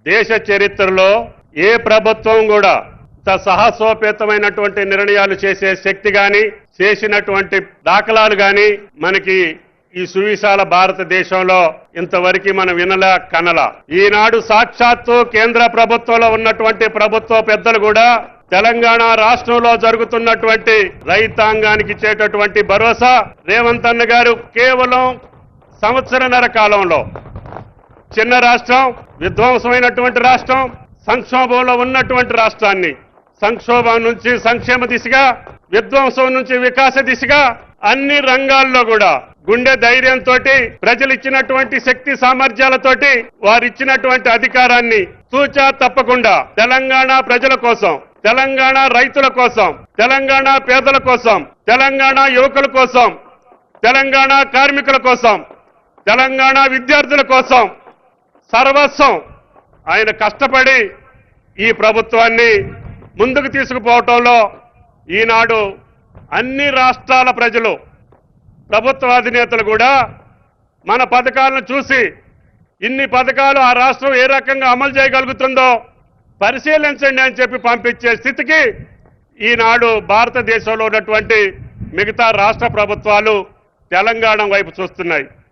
దేశ చరిత్రలో ఏ ప్రభుత్వం కూడా ఇంత సాహసోపేతమైనటువంటి నిర్ణయాలు చేసే శక్తి గాని చేసినటువంటి దాఖలాలు గాని మనకి ఈ సువిశాల భారతదేశంలో ఇంతవరకు మనం వినలా కనలా. ఈనాడు సాక్షాత్తు కేంద్ర ప్రభుత్వంలో ఉన్నటువంటి ప్రభుత్వ పెద్దలు కూడా తెలంగాణ రాష్ట్రంలో జరుగుతున్నటువంటి రైతాంగానికి ఇచ్చేటటువంటి భరోసా రేవంత్ అన్న గారు కేవలం సంవత్సరన్నర కాలంలో చిన్న రాష్ట్రం, విధ్వంసమైనటువంటి రాష్ట్రం, సంక్షోభంలో ఉన్నటువంటి రాష్ట్రాన్ని సంక్షోభం నుంచి సంక్షేమ దిశగా, విధ్వంసం నుంచి వికాస దిశగా అన్ని రంగాల్లో కూడా గుండె ధైర్యంతో ప్రజలు ఇచ్చినటువంటి శక్తి సామర్థ్యాలతోటి వారిచ్చినటువంటి అధికారాన్ని తూచా తప్పకుండా తెలంగాణ ప్రజల కోసం, తెలంగాణ రైతుల కోసం, తెలంగాణ పేదల కోసం, తెలంగాణ యువకుల కోసం, తెలంగాణ కార్మికుల కోసం, తెలంగాణ విద్యార్థుల కోసం సర్వస్వం ఆయన కష్టపడి ఈ ప్రభుత్వాన్ని ముందుకు తీసుకుపోవటంలో ఈనాడు అన్ని రాష్ట్రాల ప్రజలు, ప్రభుత్వ అధినేతలు కూడా మన పథకాలను చూసి ఇన్ని పథకాలు ఆ రాష్ట్రం ఏ రకంగా అమలు చేయగలుగుతుందో పరిశీలించండి అని చెప్పి పంపించే స్థితికి ఈనాడు భారతదేశంలో ఉన్నటువంటి మిగతా రాష్ట్ర ప్రభుత్వాలు తెలంగాణ వైపు చూస్తున్నాయి.